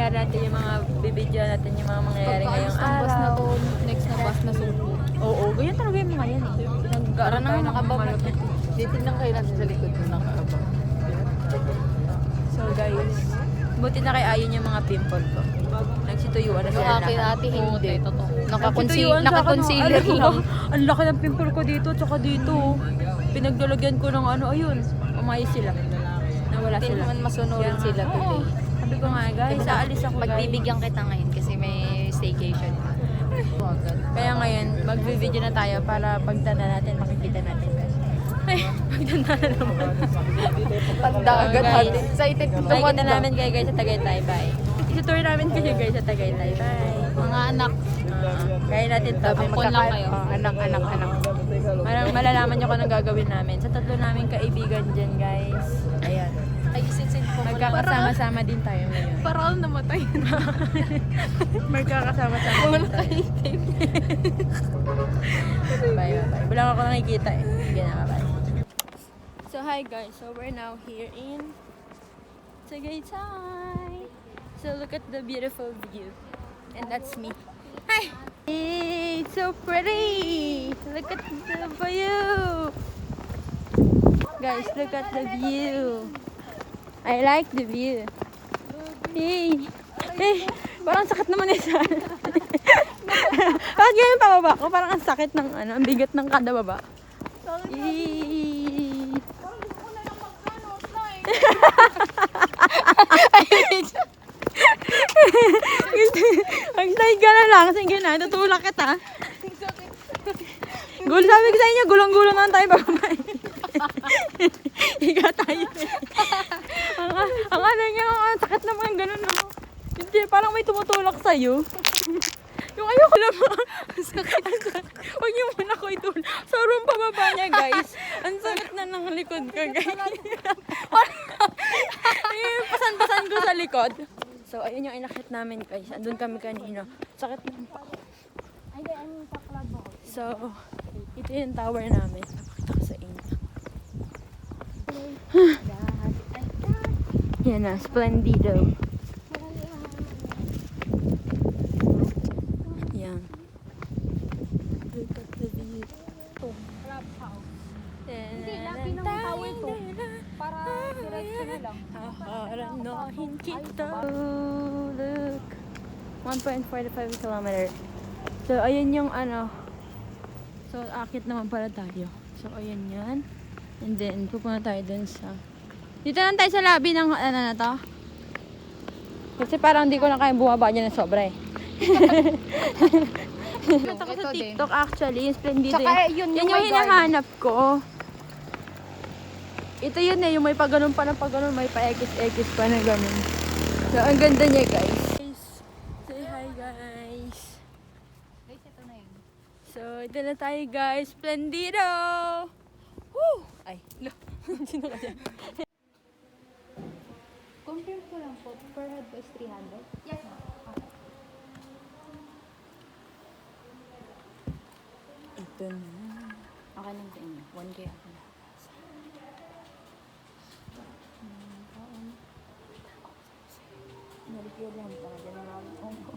mangyayari natin, yung mga bibidyo natin, yung mga mangyayari ngayong Bus na araw. to, next na bus na suko. Oo, ganyan talaga yung mga yan eh. Para na makababa. malapit. Titignan kayo natin sa likod ng nakaabang. So guys, buti na kay Ayon yung mga pimple ko. Nagsituyuan na Yung sila akin lahat. ate hindi. Nagsituyuan sa Naka-concealer akin, lang. Ang laki ng pimple ko dito, tsaka dito. Pinagdalagyan ko ng ano, ayun. Umayos sila. Nawala Hindi sila. naman masunurin sila Oo. today. Sabi ko nga guys, aalis ako guys. Pagbibigyan kita ngayon kasi may staycation. Kaya ngayon, mag-video na tayo para pagtanda natin, makikita natin. Ay, pagtanda na naman. Tanda agad guys. natin. Excited ko Makikita tumanda. namin kayo guys sa Tagaytay. Bye. Itutour namin kayo guys sa Tagaytay. Bye. Mga anak. Kaya natin to. Tapon lang kayo. Anak. Marang malalaman nyo kung anong gagawin namin. Sa tatlo namin kaibigan dyan guys. Ayan. Ay, isinsin po. Magkakasama-sama din tayo ngayon. Para ako namatay. Magkakasama-sama din tayo. Bye. Walang ako nakikita eh. Sige na, bye. So hi guys, so we're now here in Tagaytay. So look at the beautiful view. And that's me. Hi! Hey, it's so pretty! Look at the view! Guys, look at the view. I like the view. Hey! Hey! Parang sakit naman eh sa Bakit ganyan pababa ko? Parang ang sakit ng ano, ang bigat ng kada baba. Hey! Mag-slide ka na lang. Sige na, tutulak kita. Sabi ko sa inyo, gulong-gulong naman tayo bababa. Higa tayo. Ang ano niya, ang sakit naman ganun. No? Hindi, parang may tumutulak sa'yo. Yung ayoko naman. Huwag niyo muna ko itulak. Sobrang pababa niya, guys. Ang sakit na ng likod ko, guys. Pasan-pasan ko sa likod. So, ayun yung inakit namin, guys. Andun kami kanina. Sakit ng paa. So, ito yung tower namin. Pakita ko sa inyo. Yan na, Splendido. Yan. Look at the view. Hindi, laki ng tower to. Para diretso na lang. Haharanahin kita. Look. 1.45 kilometer. So, ayun yung ano. So, akit naman pala tayo. So, ayun yan. And then, pupunta tayo dun sa... Dito lang tayo sa lobby ng ano na to. Kasi parang hindi ko na kaya bumaba dyan ng sobra eh. Nakita ko sa TikTok actually. Yung Splendido. Tsaka yun Yan yung hinahanap ko. Ito yun eh. Yung may paganon pa ng paganon. May pa-X pa na ganun. So, ang ganda niya guys. Say hi guys. Guys, ito na yun. So, ito na tayo guys. Splendido! Woo! Ay, sino ka dyan? Confirm ko lang po. Per head is 300? Yes, ma'am. Ito na. Okay lang sa inyo. 1K ako na. Inarikyo lang. Baka dyan ang Maui ko.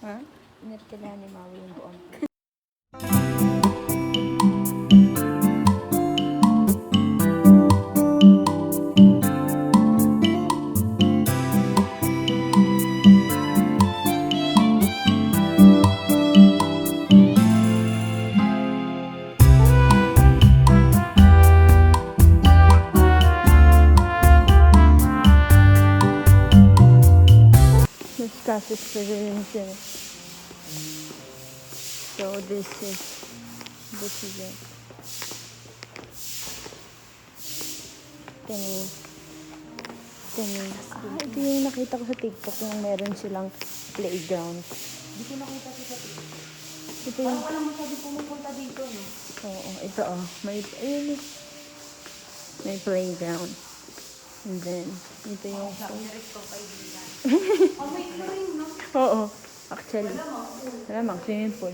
Ha? Inarikyo lang ni Maui yung buong. Discusses presentation. So this is it. Ito yung nakita ko sa TikTok yung meron silang playground. Hindi ko nakita siya sa TV. Ito yung, Wala masyado pumupunta dito, no? oo, ito may, ayun, may playground. And then, ito yung, May ring, no? oo, actually, malamang swimming pool.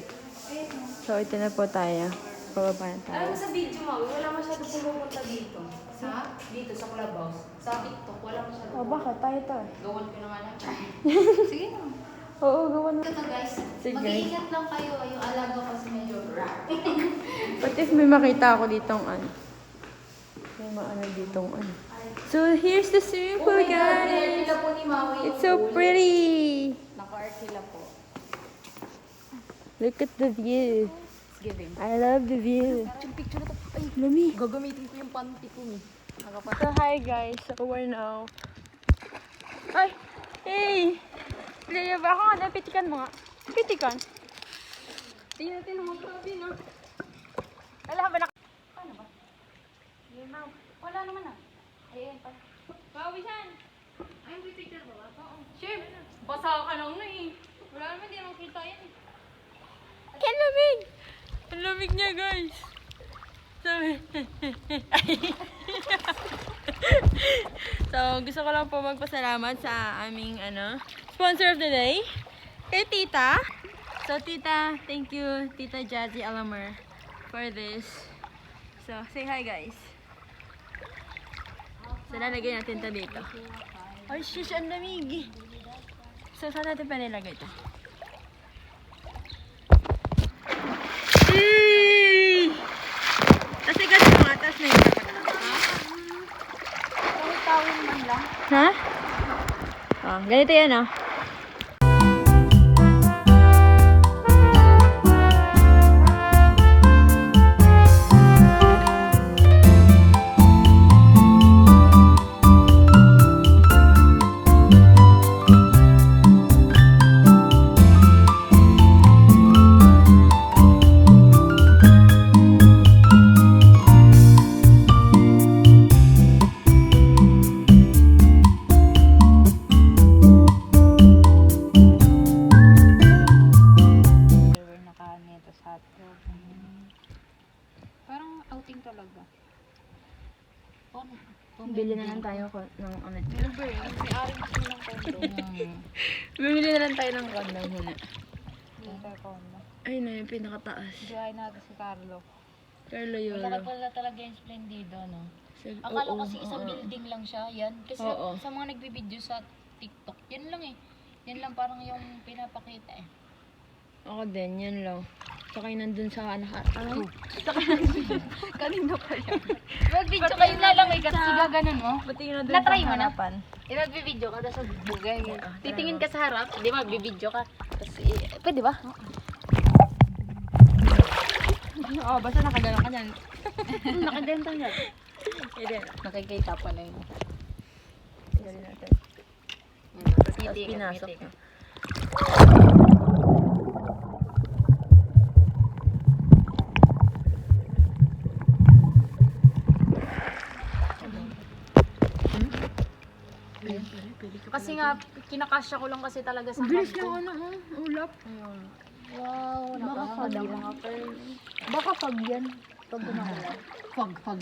So, ito na po tayo. Pababa na tayo. Alam mo sa video, Maui, wala masyado pumupunta dito. Sa? Dito, sa Clubhouse. Sa TikTok, wala masyado. Oh, bakit? Tayo to. Gawan ko na nga lang. Sige na. Oo, gawan mo. Ito guys, Sige. mag-iingat lang kayo. Yung alaga kasi medyo rap. But if may makita ako ditong ano. May maano ditong ano. So, here's the swimming pool, guys. Nila po ni Maui yung It's so pool. pretty. Naka-art sila po. Look at the view. Let's give him. I love the view. Yung picture na to. Ay, Lumi. gagamitin ko yung panty ko. So, hi guys. So, we're now. Ay! Hey! Leia, baka nga napitikan mo nga. Pitikan. Tingnan natin ang magkabi na. Wala ba na? Paano ba? Wala naman ah. Ayan pa. Bawisan! Ay, may picture ba? Oo. Sure. Basa ka lang na eh. Wala naman, di naman kita yan. Ang lamig! Ang lamig niya, guys. Sabi. So, gusto ko lang po magpasalamat sa aming, sponsor of the day. Kay Tita. So, Tita, thank you, Tita Jazzy Alamer, for this. So, say hi, guys. So, lalagay natin ito dito. Ay, shush, ang lamig. So, saan natin pa nilagay ito? Kasi mga taas na yun. Tawin man lang. Ha? Oh, ganito yan, oh. Parang outing talaga. Bili na lang tayo ng ano. May ari gusto ng condo. Bibili na lang tayo ng condom muna. Winter condo. Ay na yung pinakataas. Buhay natin si Carlo. Carlo Yolo. Malaki pala talaga yung Splendido, no? Sa- Akala ko oo, kasi isang oo. building lang siya, yan. Kasi Oo. sa mga nagbibideo sa TikTok, yan lang eh. Yan lang parang yung pinapakita eh. Ako din, yan lang. Saka yung nandun sa ano. Kanino pa yan? Mag-video kayo na lang eh, kasi gaganon mo. Pati yung nandun Na-try sa mo na? harapan. Ibig-video ka, tapos magbugay. Oo, Titingin ka sa harap, di ba? Bibidyo ka. Tapos, pwede ba? Oo, basta nakagalang ka dyan. Nakaganda yan. Hindi. Nakikita pa na yun. Galing natin. Tapos Tapos pinasok na. Kasi nga, kinakasya ko lang kasi talaga sa Bilis hub ko. lang ulap. Wow, Baka pag nakakadang. Baka pag yan. Pag gumawa. Pag.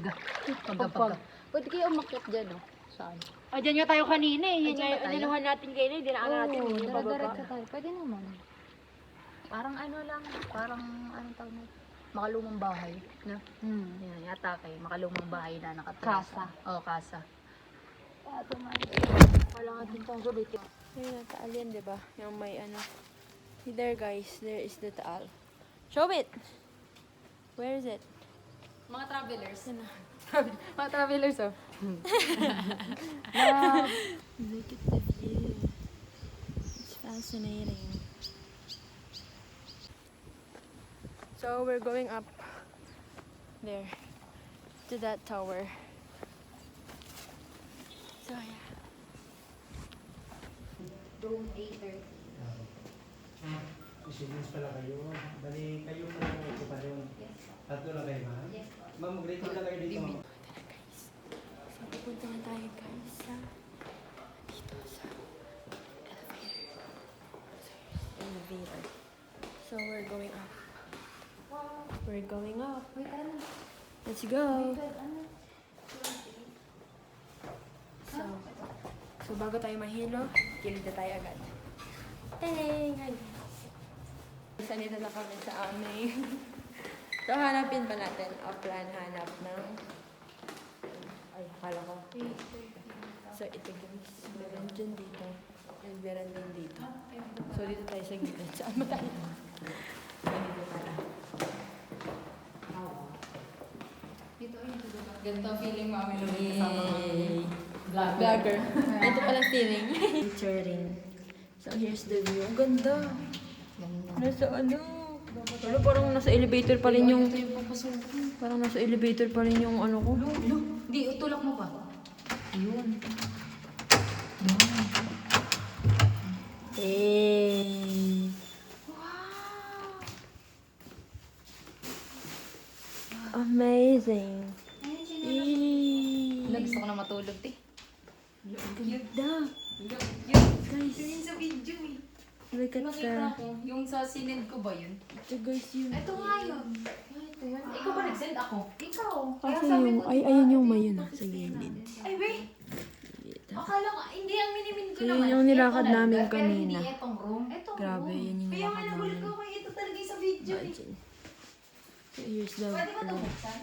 Pwede kayo umakyat dyan, no? Saan? Ah, dyan nga tayo kanina eh. Yan dyan nga ba yung tayo? inanuhan natin kayo eh. Dinaan natin yung Dara-dara bababa. ka tayo. Pwede naman. Parang ano lang, parang anong tawag na? Makalumang bahay. No? Yan, yata kayo. Makalumang bahay na nakatira. Kasa. Oo, kasa. Wala nga din tong gulit. Ayun na, taal yan, diba? Yung may ano. There guys, there is the taal. Show it! Where is it? Mga travelers. Yan na. Mga travelers, oh. Look at the view. It's fascinating. So we're going up there to that tower. So yeah. Dome 8:30. Students pala kayo. Bali, kayo pala kayo pa rin. Tatlo na kayo, ma'am? Yes. Ma'am, mag-rating na kayo dito, ma'am. So pupunta na tayo guys sa dito sa elevator. So we're going up. We're going up. Wait, ano? Let's go. Ano? So bago tayo mahilo, kilid na tayo agad. Hey! Sanita na kami sa aming So, hanapin pa natin. Offline, hanap ng... Ay, akala ko. So, ito guys. Meron dyan dito. And meron din dito. So, dito tayo sa gilid. Saan ba tayo? Dito pala. Ganito feeling mami nung Yay! Vlogger. Ito pala feeling. Featuring. So, here's the view. Ang ganda. Nasa ano? Ano, parang nasa elevator pa rin yung... Parang nasa elevator pa rin yung ano ko. Hindi, utulak mo pa. Ayun. Hey! Amazing! Yay! Gusto ko na matulog, te. Ganda! Guys, Sa video eh. look at Nakita that. ko, yung sa sinend ko ba yun? Ito guys yun. Ito nga yun. Ito yun. Ikaw ba nag-send ako? Ikaw. Kasi yung, ay, ayun yung may yun sa gilid. Ay, wait. Akala ko, hindi ang minimin ko So, yun naman. yung nilakad Ito namin talaga, pero kanina. hindi itong room. Itong Grabe, room. yun yung Kaya nga nilakad nagulat namin. ko kung ito talaga yung sa video eh. Imagine. So, here's the Pwede ko ito room. buksan?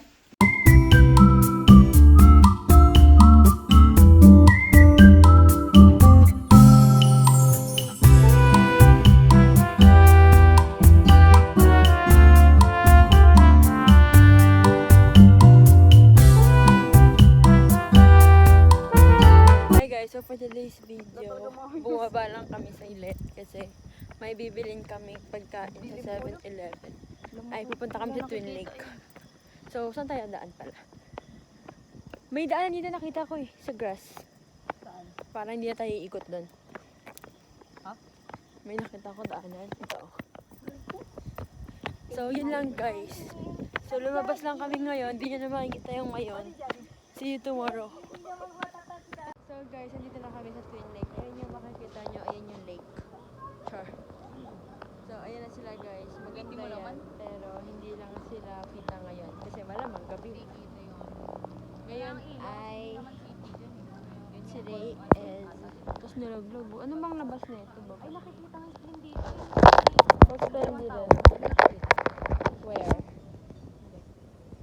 Hi guys, so for today's video, bumaba lang kami sa Ilet kasi may bibilin kaming pagkain sa 7-Eleven. Ay, pupunta kami sa Twin Lake. So, saan tayo daan pala? May daan dito nakita ko eh, sa grass. Parang hindi na tayo iikot doon. May nakita ko daanan. Ito. So, yun lang guys. So, lumabas lang kami ngayon. Hindi nyo na makikita yung ngayon. See you tomorrow. So guys, andito na kami sa Twin Lake. Ayun yung makikita nyo, ayun yung lake. Char. So ayun na sila guys. Maganda yan. Pero hindi lang sila kita ngayon. Kasi malamang gabi. Ngayon ay... Today is... Tapos nilaglobo. Ano bang labas na ito ba? Ay, nakikita nga screen dito. What's the dito? Where?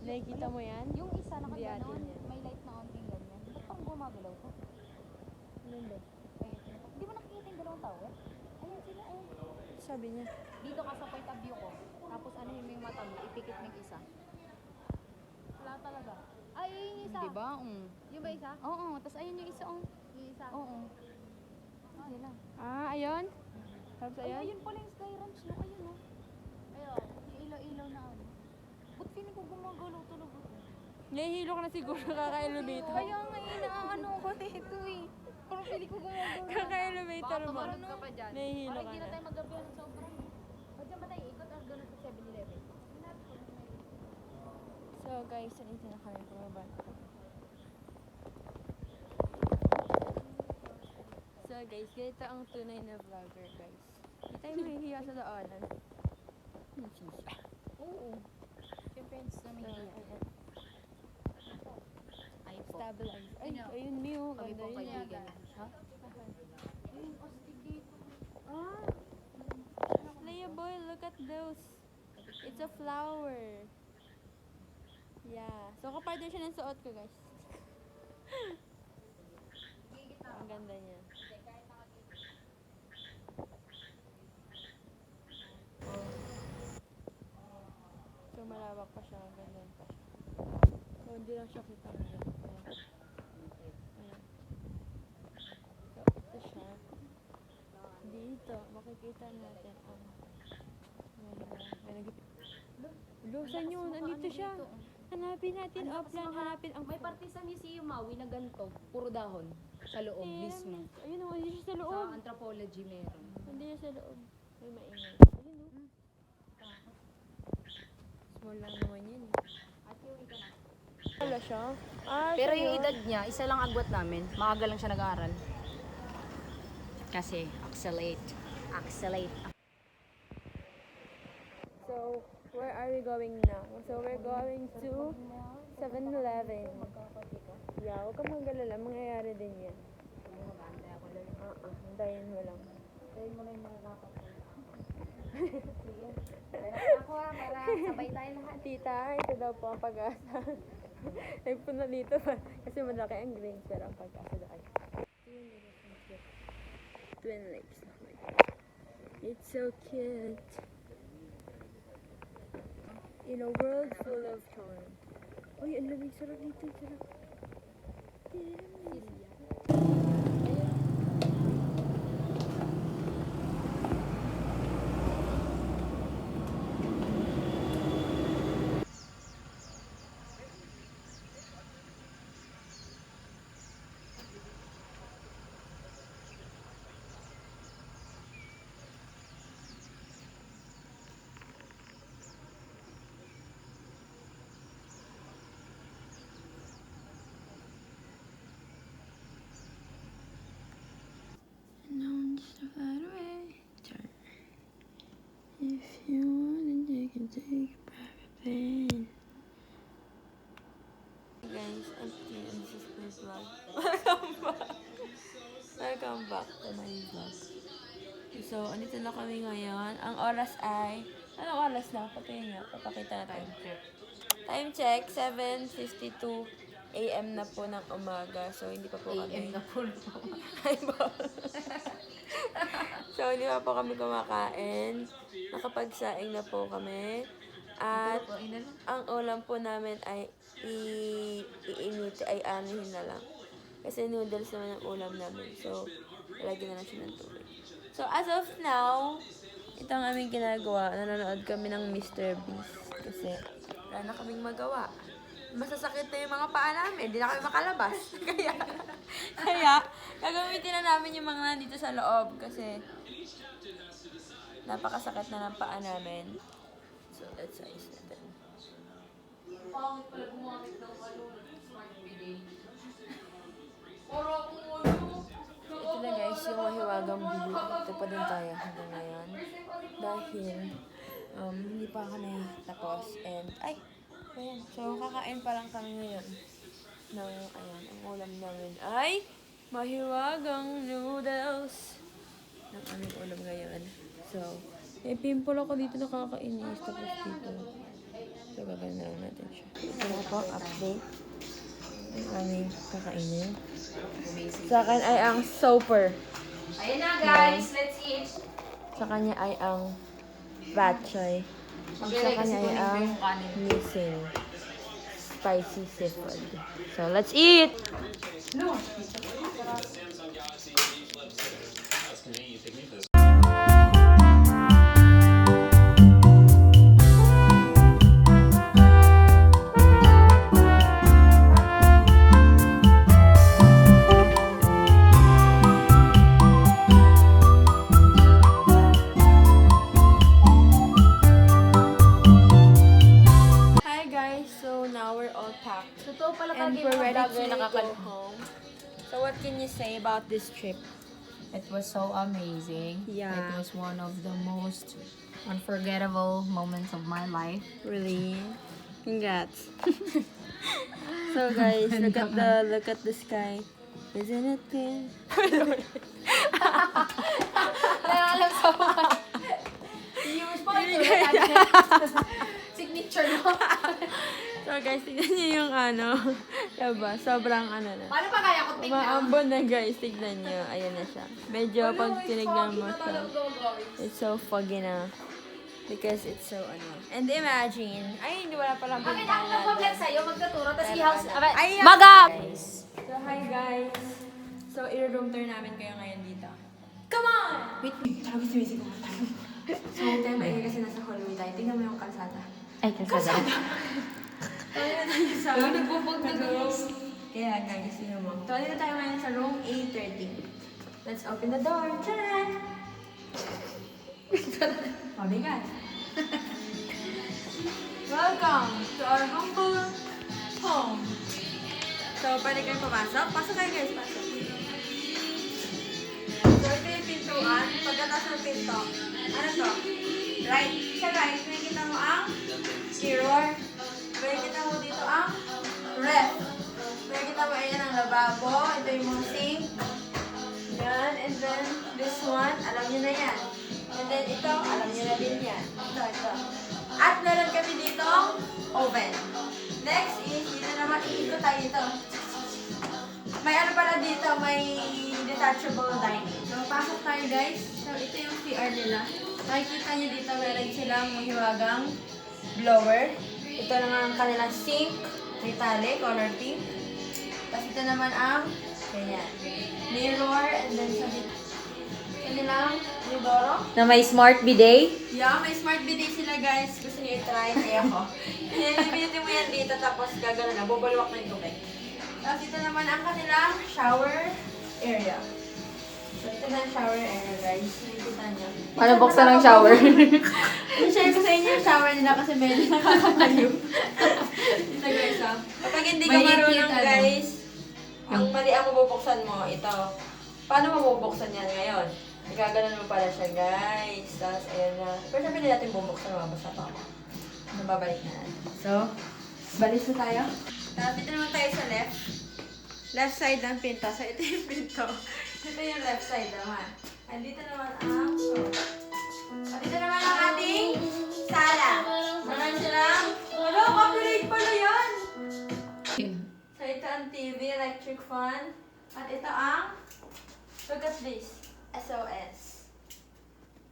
Nakikita mo yan? Yung isa Hindi atin nakaganon, yan. may light na onting ganyan. Ba't pang gumagalaw ko? Ano ba? Hindi mo nakikita yung dalawang tower? Ayun sila, ayun. Sabi niya. Dito ka sa point of view ko. Tapos ano yung mata mo, ipikit mo yung isa. Wala talaga. Ay, yun yung isa. Diba? Yung ba isa? Oo, tapos ayun yung isa. Yung isa. Oo. Sila. Ah, ayun? Tapos Ay, ayun? ayun pala yung Sky Ranch, no? Ayun, no? Ayun, yung ilaw-ilaw na ano. Ba't feeling ko gumagalaw talaga? Nahihilo ka na siguro kaka-elevator. Kaya nga, inaano ko dito eh. Parang feeling ko gumagalaw. Kaka-elevator mo. ka pa dyan. Nahihilo Parang ka hindi na na. tayo magabi ng sobrang. Ba't dyan ba tayo ikot or gano'n sa 7-Eleven? So guys, nandito na kami pumaba. So guys, ganito ang tunay na vlogger guys. Hindi tayo mahihiya sa daanan. Oo. Siyempre, yung sa So, may ayan. Ay po. Stabilize. Ay, ayun Mio. Kami Ganda po yun. kaibigan. Ha? Ayun, astig dito. Ah! Leia boy, look at those. It's a flower. Yeah. So kapag din siya ng suot ko guys. Ang ganda niya. So malawak pa siya, ganyan pa siya. So hindi lang siya kita ngayon. Ayan. So ito siya. Dito, makikita natin ang saan yun? Andito siya. Hanapin natin offline, hanapin ang May parte sa Museum Maui na ganito. Puro dahon. Sa loob mismo. Ayun o, hindi siya sa Sa loob. anthropology meron. Hindi siya sa loob. May maingay. Ayun o. Small lang naman yun. At yung ito na. Wala siya. Ah, Pero siya yung yun. edad niya, isa lang agwat namin. Maaga lang siya nag-aaral. Kasi, accelerate. So, where are we going now? So, we're going to 7-Eleven. Yeah, huwag kang mag-alala. Mangyayari din yan. Hintayin mo lang. Tayo mo na yung mga kakapal. Sige. Ako para Sabay tayo lahat. Tita, ito daw po ang pag-asa. Nagpunta dito kasi malaki ang grains pero ang pag-asa daw ay Twin Lakes. Oh my God. It's so cute. In a world full of charm. Uy, ang lamig. Sarap dito. Sarap. No, just far away. Turn. If you want, you can take a private plane. Hey guys, I'm Tia and this is my vlog. Welcome back! Welcome back to my vlog. So, andito na kami ngayon. Ang oras ay... Anong oras na? Patayin nga. Papakita natin. Time check. 7:52 AM na po ng umaga. So, hindi pa po kami... AM na po. Ay, po. So, hindi pa po kami kumakain. Nakapagsaing na po kami. At ang ulam po namin ay iinit, ay anuhin na lang. Kasi noodles naman ang ulam namin. So, lagyan na lang siya ng tubig. So, as of now, ito ang aming ginagawa. Nanonood kami ng Mr. Beast. Kasi, wala na kaming magawa. Masasakit na yung mga paa namin. Hindi na kami makalabas. kaya, gagamitin na namin yung mga nandito sa loob. Kasi, napakasakit na ng paa namin. So, let's ayos natin. Pangit pala gumamit ng smart video. Ito na guys, yung mahiwagang view. Ito pa din tayo hanggang ngayon. Dahil, hindi pa kami tapos. And, ay! Ayan. So, kakain pa lang kami ngayon. Ayan, ang ulam namin ay mahiwagang noodles. Ang aming ulam ngayon. So, may pimple ako dito nakakainis. Tapos dito. So, gagawin na lang natin siya. Ito po, update. Ang aming kakainin. Sa akin ay ang soper. Ayan na guys, let's eat. Sa kanya ay ang batchoy. Sa kanya ay ang missing spicy seafood. So, let's eat! No. Hi guys, so now we're all packed. Totoo pala And pag we're ready to vlogger go nakakal- home. So what can you say about this trip? It was so amazing. Yeah. It was one of the most unforgettable moments of my life. Really? Congrats. So guys, look at the sky. Isn't it pink? Alam sa mga. Viewers po ito. Signature mo. So guys, tignan niyo yung diba? Sobrang na. Paano pa kaya kung tingnan? Umaambon na guys, tignan niyo. Ayan na siya. Medyo pag tinignan mo siya, it's so foggy na. Because it's so And imagine, ay hindi wala palang Bakit ako nag-vlog sa'yo? Magtuturo, tapos i-house. Ay, Maga! So hi guys. So i-room tour namin kayo ngayon dito. Come on! Wait, tara gusto music ko. So tayo maingay kasi nasa hallway tayo. Tingnan mo yung kalsada. Ay, kalsada. Tuwali na tayo sa room. Kaya guys, yun mo. Tuwali na tayo ngayon sa room A30. Let's open the door. Charan! Oh my God. Welcome to our humble home. So, pwede kayo pumasok. Pasok kayo guys, pasok. So, ito yung pintuan. Pagkatapos ng pinto, ano to? Right. Sa right, nakikita mo ang mirror. Nakikita mo dito ang ref. Nakikita mo, ayan ang lababo. Ito yung mga sink. Yan. And then, this one, alam nyo na yan. And then, ito, alam nyo na din yan. Ito. At meron kami oven. Next is, dito naman, iikot tayo dito. May ano pala dito, may detachable dining. So, pasok tayo guys. So, ito yung CR nila. Nakikita nyo dito, meron silang mahiwagang blower. Ito naman ang kanilang sink. May tali, color pink. Tapos ito naman ang, ganyan, mirror. And then sa dito, kanilang Lidoro. Na may smart bidet. Yeah, may smart bidet sila guys. Gusto niyo i-try? Ay ako. Bibili mo yan dito tapos gagano na. Bubalwak na yung tubig. Tapos ito naman ang kanilang shower area. So ito na ang shower area guys. Nakikita niyo. Paano buksan ng shower? I-share ko sa inyo yung shower nila kasi medyo nakakatayo. Ito guys ah. Kapag hindi ka marunong guys, ang mali ang mabubuksan mo, ito. Paano mabubuksan yan ngayon? Igaganon mo pala siya guys. Tapos ayan na. Pero sabi na natin bubuksan, mabasa pa ako. Nababalik na natin. So, balis na tayo. Tapos dito naman tayo sa left. Left side ng pinto. So ito yung pinto. Ito yung left side naman. And dito naman ang at dito naman ang ating sala. Meron silang, hello, copyright pala yan! So ito ang TV, electric fan. At ito ang, look at this, SOS.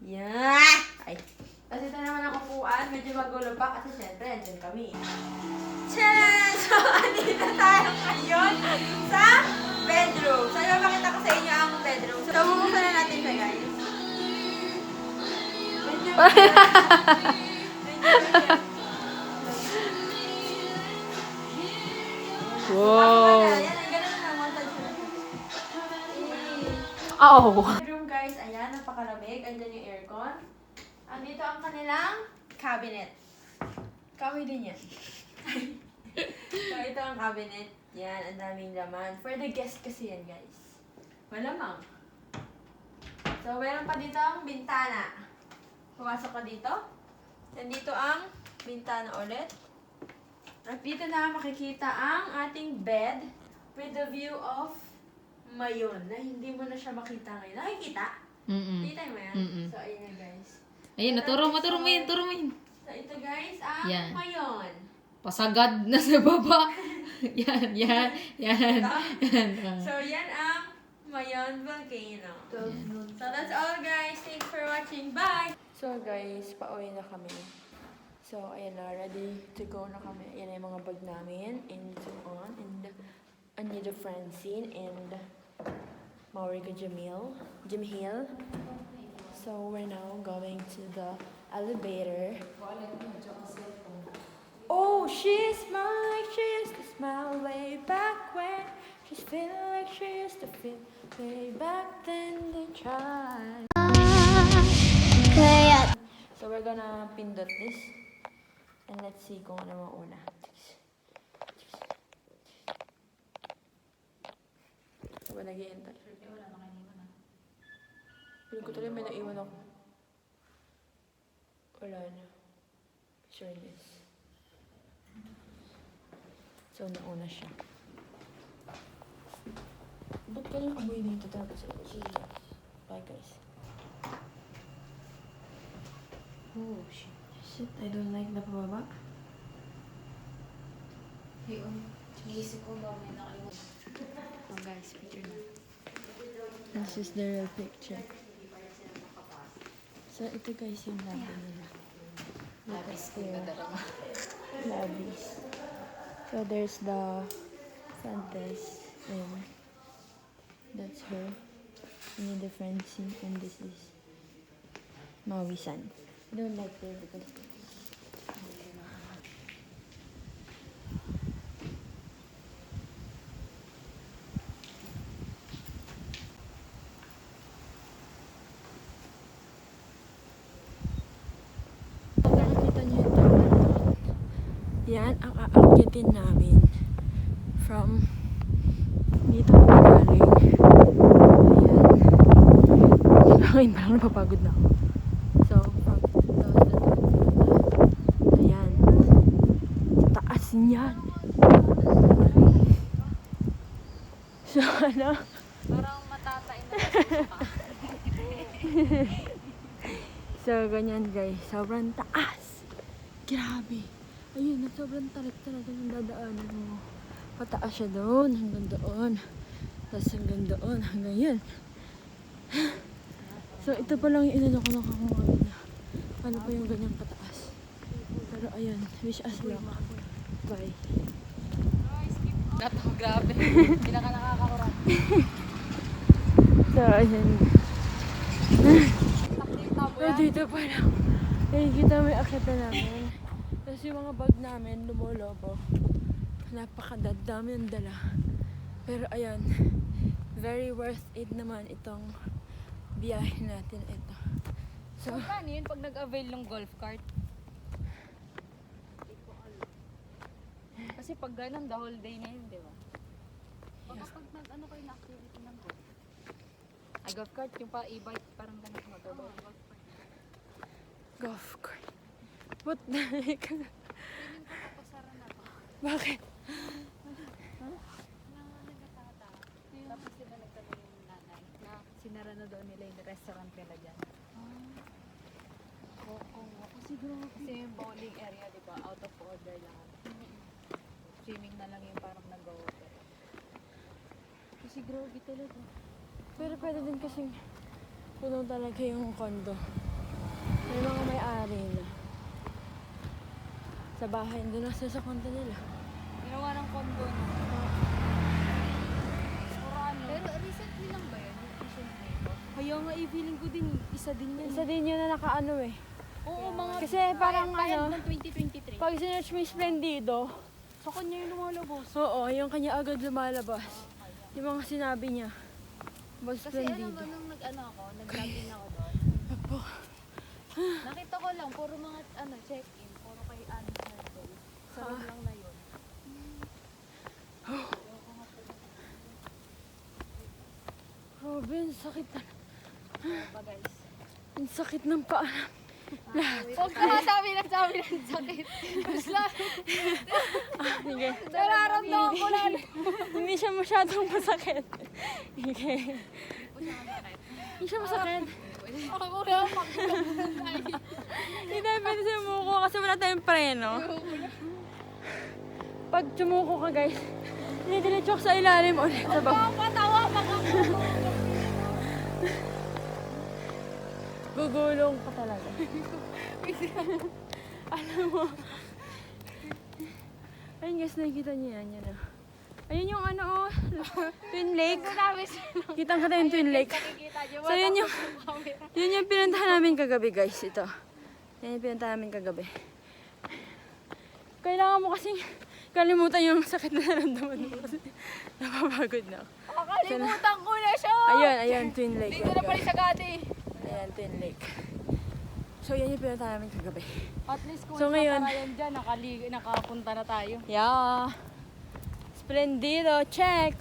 Yeah! Ay. Tapos ito naman ang upuan, medyo magulo pa kasi syempre, andyan kami. Tcharan! So, andito tayo ngayon sa bedroom. So, ipapakita ko sa inyo ang bedroom. So, bubuksan na natin siya, guys. Medyo Wow. Yan, ang ganun na montage na. Oh. Bedroom, guys. Ayan, napakalamig. Andyan yung aircon. Andito ang kanilang cabinet. Kahoy din yan. So, ito ang cabinet. Yan, ang daming laman. For the guest kasi yan, guys. Malamang. So, meron pa dito ang bintana. Pumasok ka dito. Nandito ang bintana ulit. At dito na makikita ang ating bed with the view of Mayon na hindi mo na siya makita ngayon. Nakikita? Kita mo yan? So, ayun yan, guys. Ayun, turo mo yun. So, ito guys, ang Yan. Mayon. Pasagad na sa baba. yan. So, yan ang Mayon Volcano. So, that's all guys. Thanks for watching. Bye! So, guys, pauwi na kami. So, ayan na. Ready to go na kami. Ayan na yung mga bag namin. And so on. And Anita Francine and Maurica Jamil. So, we're now going to the elevator. Oh, she used to smile way back when. She's feeling like she used to feel way back then they tried. So we're gonna pindot this. And let's see kung ano mauna. So we're nag-iintay. Piling ko tuloy may naiwan ako. Wala na. Sureness. So, nauna siya. Ba't kanyang amoy dito tapos? Bye, guys. Oh, shit. Shit, I don't like the pababa. Oh, guys, picture na. This is the real picture. So, ito guys yung lobby nila. Labis ko yung lobbies. So, there's the front desk, and that's her. And the Francine, and this is Maui-san. I don't like her because nakikita niyo ito. Yan ang aakyatin namin from dito na galing. Ayan. Ngayon parang napapagod na ako. So, from ayan. Taas niyan. So, ano? Parang matatay na. So, ganyan guys. Sobrang taas. Grabe. Ayun, sobrang tarik talaga ng dadaanan mo. Pataas siya doon, hanggang doon. Tapos hanggang doon, hanggang yun. So, ito pa lang yung inano ko nakakuha na. Ano pa yung ganyang pataas. Pero ayun, wish us luck. Bye. Nato, grabe. Hindi na ka nakakakurang. So, ayun. So, dito pa lang. Eh, kita mo yung akita namin. Tapos yung mga bag namin, lumolobo. Napakadami ang dala. Pero ayun, very worth it naman itong biyahe natin ito. So, Paano yun pag nag-avail ng golf cart? Kasi pag ganun, the whole day na yun, di ba? Pag nag-ano kayo na activity ng golf? Ay, golf cart, yung pa e-bike, parang ganun motorbike. golf cart. What the heck? Bakit? Tapos sila nagtanong yung nanay na sinara na daw nila yung restaurant nila dyan. Kasi yung bowling area, di ba, out of order lahat. Swimming na lang yung parang nag-open. Kasi grabe talaga. Pero pwede din kasing puno talaga yung condo. May mga may-ari na. Sa bahay, doon na sila sa condo nila. Ginawa ng condo na. Pero recently lang ba yun? Yung issue na ito? Kaya nga, i-feeling ko din, isa din yan. Isa din yun na nakaano eh. Oo, mga Kasi parang ano, ng 2023. pag sinerch mo yung Splendido, Sa kanya yung lumalabos. oo, yung kanya agad lumalabas. Yung mga sinabi niya. About Kasi alam Splendido. mo, nung nag-ano ako, nag-login ako doon. Nakita ko lang, puro mga check-in, puro kay Anne Circle. Sa room lang na yun. Grabe, ang sakit na. Ba guys? Ang sakit ng paa. Huwag ka masabi ng sakit. Sige. Nararamdaman ko na. Hindi siya masyadong masakit. Sige. Hindi siya masakit. Ako na, Hindi tayo pwede sumuko kasi wala tayong preno. Pag sumuko ka guys, dinidiretso ka sa ilalim ulit sa baba. patawa pa ka. Gugulong ka talaga. Alam mo. Ayun guys, nakikita niyo yan. Yan, oh. Ayun yung ano, oh, Twin Lake. Kitang-kita yung Twin Lake. So yun yung pinuntahan namin kagabi guys. Ito. Yan yung pinuntahan namin kagabi. Kailangan mo kasing kalimutan yung sakit na naramdaman mo kasi napapagod na ako. Nakalimutan ko na siya. Ayun, Twin Lake. Dito Yan, na pala guys. sa gati. Ayan, Twin Lake. So yan yung pinuntahan namin kagabi. At least kung So, ngayon- yan dyan, nakapunta na tayo. Yeah. Splendido, check.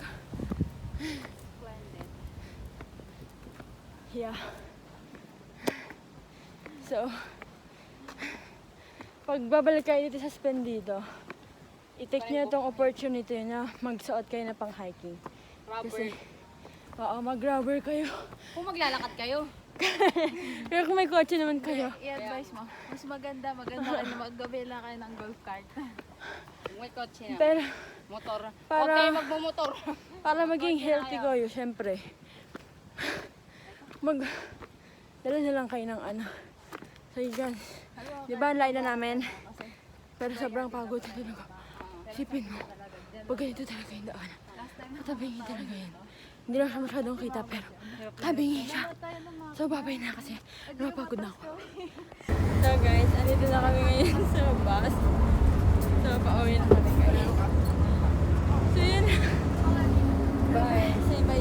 Yeah. So, pag babalik kayo dito sa Splendido, i-take nyo itong opportunity na magsuot kayo na pang hiking. Kasi, oo, mag-rubber kayo. Kung maglalakad kayo, Pero kung may kotse naman kayo, i-advise mo, mas maganda kayo na maggabila kayo ng golf cart. Kung may kotse na, pero motor. Para- Okay, magmumotor. para maging healthy kayo, syempre, dala na lang kayo ng ano. So yun guys, di ba ang lain na namin? Pero sobrang pagod na talaga. Isipin mo, pag ganito talaga yung daan. Matabingin talaga yan. Hindi lang siya masyadong kita pero tabingin siya. So babay na kasi napapagod na ako. So guys, andito na kami ngayon sa bus. So pauwi na kami guys. So yun. Bye. Say bye